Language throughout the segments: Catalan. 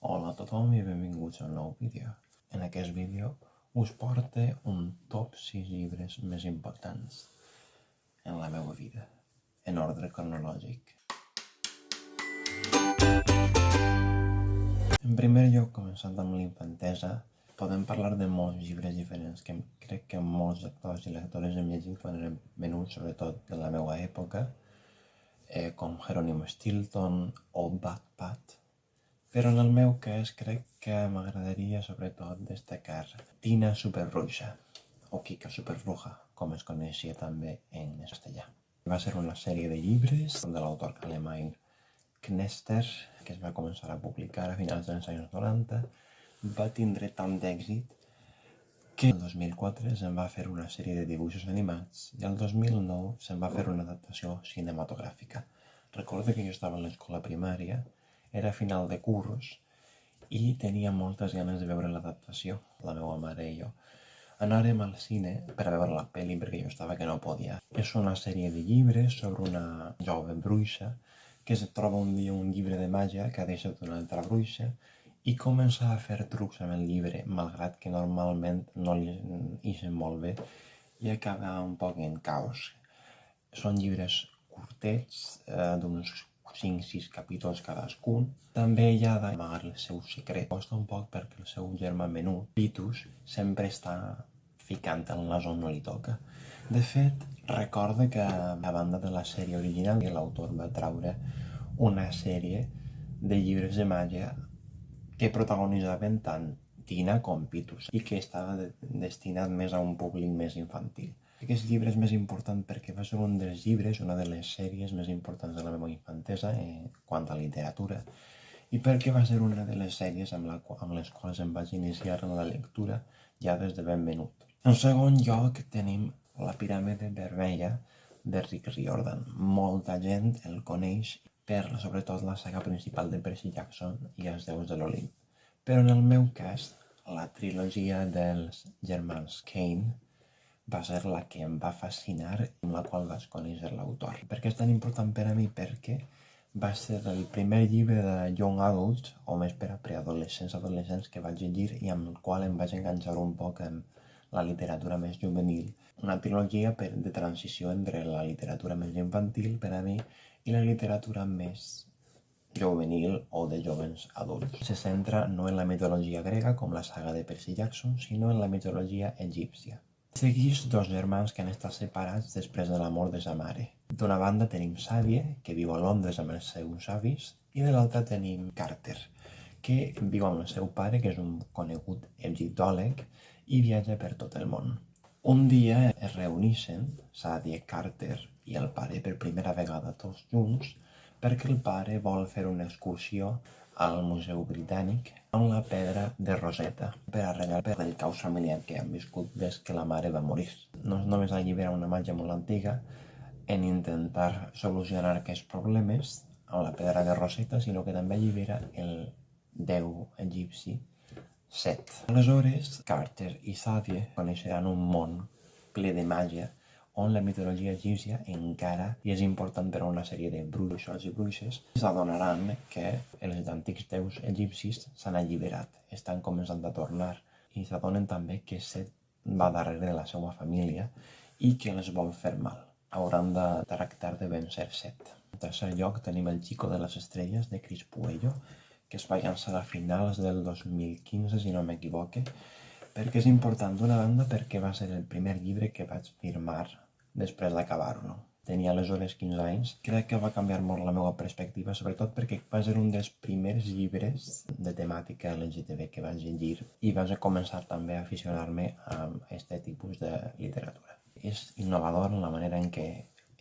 Hola a tothom i benvinguts a un nou vídeo. En aquest vídeo us porto un top 6 llibres més importants en la meva vida, en ordre cronològic. En primer lloc, començant amb l'infantesa, podem parlar de molts llibres diferents que crec que molts lectors i lectores hem llegit quan eren menuts, sobretot de la meva època, com Jerónimo Stilton o Wattpad. Però en el meu cas crec que m'agradaria sobretot destacar Tina Superbruixa, o Kika Superbruja, com es coneixia també en castellà. Va ser una sèrie de llibres de l'autor alemany Knester, que es va començar a publicar a finals dels anys 90. Va tindre tant d'èxit que el 2004 se'n va fer una sèrie de dibuixos animats i el 2009 se'n va fer una adaptació cinematogràfica. Recordo que jo estava a l'escola primària, era final de curs i tenia moltes ganes de veure l'adaptació, la meva mare i jo. Anàrem al cine per a veure la pel·li perquè jo estava que no podia. És una sèrie de llibres sobre una jove bruixa que es troba un dia un llibre de màgia que ha deixat una altra bruixa i comença a fer trucs amb el llibre, malgrat que normalment no li ixen molt bé i acaba un poc en caos. Són llibres curtets, d'uns 5-6 capítols cadascun. També ella ha d'amagar el seu secret. Costa un poc perquè el seu germà menut, Titus, sempre està ficant el nas on no li toca. De fet, recorda que a banda de la sèrie original, l'autor va traure una sèrie de llibres de màgia que protagonitzaven tant Tina com Pitus i que estava destinat més a un públic més infantil. Aquest llibre és més important perquè va ser un dels llibres, una de les sèries més importants de la meva infantesa quant a literatura i perquè va ser una de les sèries amb les quals em vaig iniciar en la lectura ja des de ben menut. En segon lloc tenim La piràmide vermella de Rick Riordan. Molta gent el coneix per sobretot la saga principal de Percy Jackson i els déus de l'Olimp. Però en el meu cas, la trilogia dels germans Kane va ser la que em va fascinar i amb la qual vaig conèixer l'autor. Per què és tan important per a mi? Perquè va ser el primer llibre de young adult, o més per a adolescents que vaig llegir i amb el qual em vaig enganxar un poc amb la literatura més juvenil. Una trilogia de transició entre la literatura més infantil per a mi i la literatura més juvenil o de jovens adults. Se centra no en la mitologia grega com la saga de Percy Jackson, sinó en la mitologia egípcia. Segueix dos germans que han estat separats després de la mort de sa mare. D'una banda tenim Xavier, que viu a Londres amb els seus avis, i de l'altra tenim Carter, que viu amb el seu pare, que és un conegut egiptòleg, i viatja per tot el món. Un dia es reuneixen Xavier, Carter i el pare per primera vegada tots junts perquè el pare vol fer una excursió al Museu Britànic amb la pedra de Rosetta per arreglar el caos familiar que han viscut des que la mare va morir. No només allibera una màgia molt antiga en intentar solucionar aquests problemes amb la pedra de Rosetta, sinó que també allibera el déu egipci Set. Aleshores, Carter i Xavier coneixeran un món ple de màgia on la mitologia egípcia encara és important per a una sèrie de bruixos i bruixes. S'adonaran que els antics déus egipcis s'han alliberat, estan començant a tornar i s'adonen també que Set va darrere de la seva família i que els vol fer mal. Hauran de tractar de vèncer Set. En tercer lloc tenim El Chico de les Estrelles de Chris Puello, que es va llançar a finals del 2015, si no m'equivoque, perquè és important d'una banda perquè va ser el primer llibre que vaig firmar després d'acabar-lo. Tenia aleshores 15 anys. Crec que va canviar molt la meva perspectiva, sobretot perquè va ser un dels primers llibres de temàtica LGTB que vaig llegir i vaig començar també a aficionar-me a aquest tipus de literatura. És innovador en la manera en què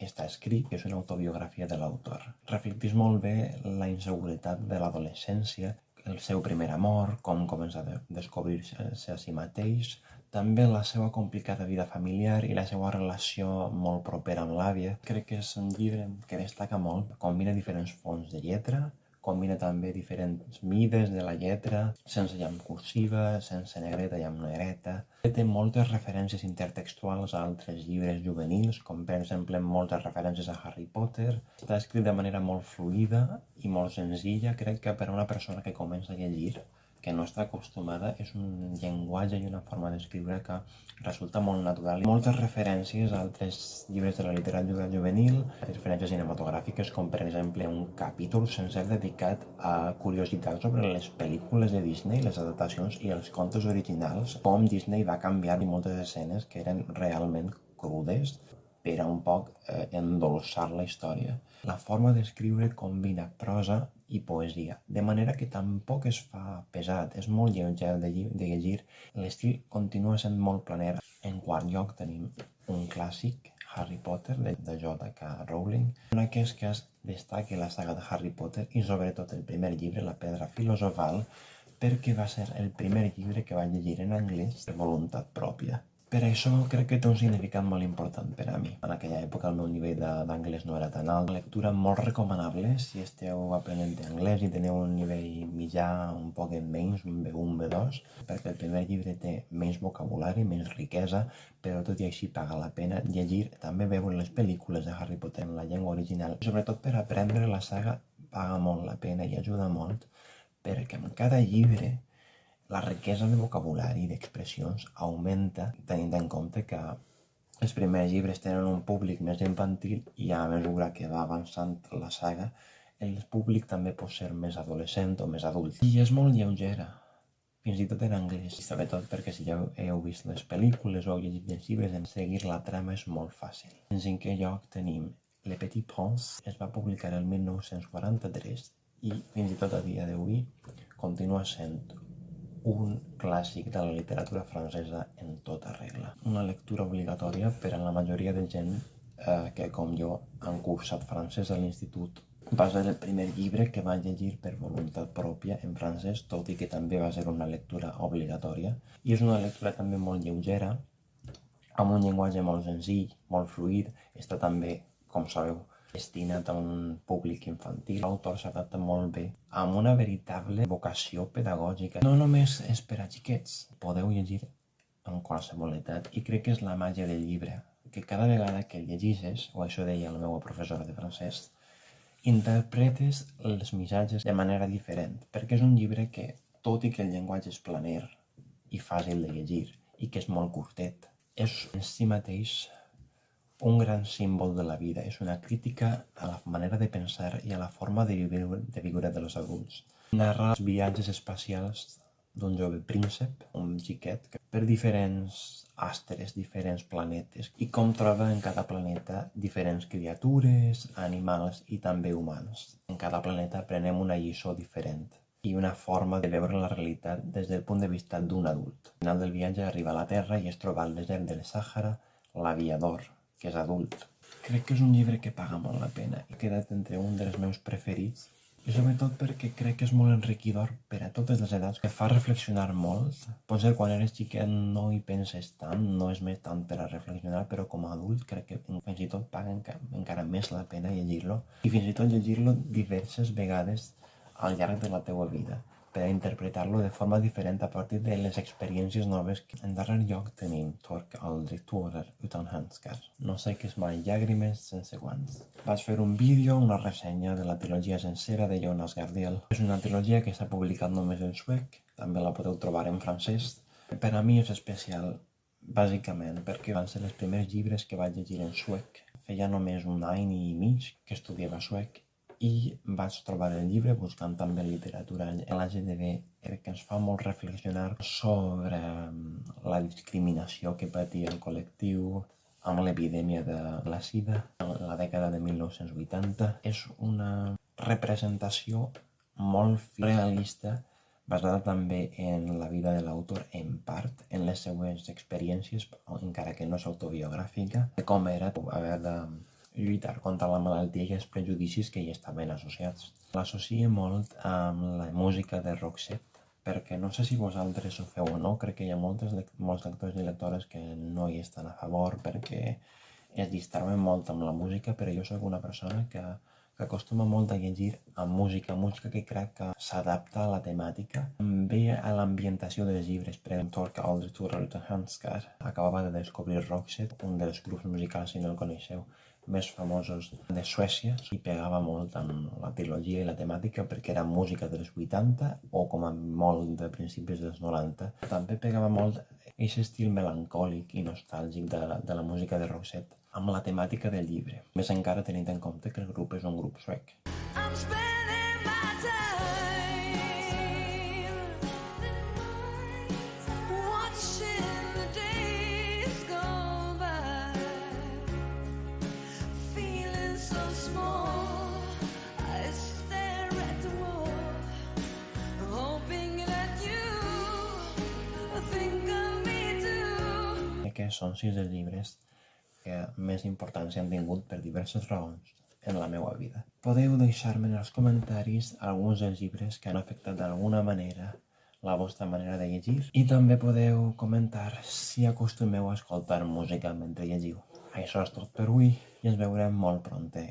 està escrit, que és una autobiografia de l'autor. Reflecteix molt bé la inseguretat de l'adolescència, el seu primer amor, com comença a descobrir-se a si mateix, també la seva complicada vida familiar i la seva relació molt propera amb l'àvia. Crec que és un llibre que destaca molt, combina diferents fonts de lletra, combina també diferents mides de la lletra, sense llamp cursiva, sense negreta, llamp negreta. Té moltes referències intertextuals a altres llibres juvenils, com per exemple moltes referències a Harry Potter. Està escrit de manera molt fluida i molt senzilla. Crec que per a una persona que comença a llegir, que no està acostumada, és un llenguatge i una forma d'escriure que resulta molt natural. Moltes referències a altres llibres de la literatura juvenil, referències cinematogràfiques, com per exemple un capítol sencer dedicat a curiositats sobre les pel·lícules de Disney, les adaptacions i els contes originals, com Disney va canviar moltes escenes que eren realment crudes per a un poc endolçar la història. La forma d'escriure combina prosa i poesia, de manera que tampoc es fa pesat, és molt lleuger de llegir. L'estil continua sent molt planer. En quart lloc tenim un clàssic, Harry Potter, de J.K. Rowling. En aquest cas destaca la saga de Harry Potter i sobretot el primer llibre, La pedra filosofal, perquè va ser el primer llibre que vaig llegir en anglès de voluntat pròpia. Per això crec que té un significat molt important per a mi. En aquella època el meu nivell d'anglès no era tan alt. Una lectura molt recomanable si esteu aprenent anglès i teniu un nivell mitjà un poc menys, un B1, B2, perquè el primer llibre té menys vocabulari, menys riquesa, però tot i així paga la pena llegir, també veure les pel·lícules de Harry Potter en la llengua original. I sobretot per aprendre la saga paga molt la pena i ajuda molt, perquè en cada llibre la riquesa de vocabulari i d'expressions augmenta, tenint en compte que els primers llibres tenen un públic més infantil i a mesura que va avançant la saga, el públic també pot ser més adolescent o més adult. I és molt lleugera, fins i tot en anglès, i sobretot perquè si ja heu vist les pel·lícules o heu llegit els llibres, en seguir la trama és molt fàcil. En cinquè lloc tenim Le Petit Prince, es va publicar el 1943 i fins i tot a dia d'avui continua sent un clàssic de la literatura francesa en tota regla. Una lectura obligatòria per a la majoria de gent que, com jo, han cursat francès a l'institut. Va ser el primer llibre que vaig llegir per voluntat pròpia en francès, tot i que també va ser una lectura obligatòria. I és una lectura també molt lleugera, amb un llenguatge molt senzill, molt fluid. Està també, com sabeu, destinat a un públic infantil. L'autor s'adapta molt bé, amb una veritable vocació pedagògica. No només és per a xiquets, podeu llegir en qualsevol edat, i crec que és la màgia del llibre, que cada vegada que el llegeixes, o això deia la meva professora de francès, interpretes els missatges de manera diferent, perquè és un llibre que, tot i que el llenguatge és planer i fàcil de llegir, i que és molt curtet, és en si mateix un gran símbol de la vida. És una crítica a la manera de pensar i a la forma de viure dels adults. Narra els viatges espacials d'un jove príncep, un xiquet, per diferents astres, diferents planetes, i com troba en cada planeta diferents criatures, animals i també humans. En cada planeta aprenem una lliçó diferent i una forma de veure la realitat des del punt de vista d'un adult. Al final del viatge arriba a la Terra i es troba al desert del Sàhara l'aviador, que és adult. Crec que és un llibre que paga molt la pena. He quedat entre un dels meus preferits i sobretot perquè crec que és molt enriquidor per a totes les edats, que fa reflexionar molt. Potser quan eres xiquet no hi penses tant, no és més tant per a reflexionar, però com a adult crec que fins i tot paga encara més la pena llegir-lo, i fins i tot llegir-lo diverses vegades al llarg de la teua vida, per a interpretar-lo de forma diferent a partir de les experiències noves. En darrer lloc tenim Tork aldrig tårer utan handskar. No seques mai llàgrimes sense guants. Vaig fer un vídeo, una ressenya de la trilogia sencera de Jonas Gardell. És una trilogia que s'ha publicat només en suec, també la podeu trobar en francès. Per a mi és especial, bàsicament, perquè van ser els primers llibres que vaig llegir en suec. Feia només un any i mig que estudiava suec, i vaig trobar el llibre buscant també literatura en l'AGDB, que ens fa molt reflexionar sobre la discriminació que patia el col·lectiu amb l'epidèmia de la sida en la dècada de 1980. És una representació molt realista, basada també en la vida de l'autor, en part, en les seues experiències, encara que no és autobiogràfica, de com era haver de lluitar contra la malaltia i els prejudicis que hi estaven associats. L'associe molt amb la música de Roxette, perquè no sé si vosaltres ho feu o no, crec que hi ha molts lectors i lectores que no hi estan a favor perquè es distrauen molt amb la música, però jo soc una persona que que acostuma molt a llegir amb música que crec que s'adapta a la temàtica, també a l'ambientació dels llibres. Per exemple, Torka Aldrich Thoralton Hanskar acabava de descobrir Roxette, un dels grups musicals, si no el coneixeu, més famosos de Suècia, i pegava molt amb la trilogia i la temàtica perquè era música dels 80 o com a molt de principis dels 90. També pegava molt aquest estil melancòlic i nostàlgic de la música de Roxette amb la temàtica del llibre, més encara tenint en compte que el grup és un grup suec. Que són 6 dels llibres que més importància han tingut per diverses raons en la meva vida. Podeu deixar-me en els comentaris alguns dels llibres que han afectat d'alguna manera la vostra manera de llegir i també podeu comentar si acostumeu a escoltar música mentre llegiu. Això és tot per avui i ens veurem molt prompte.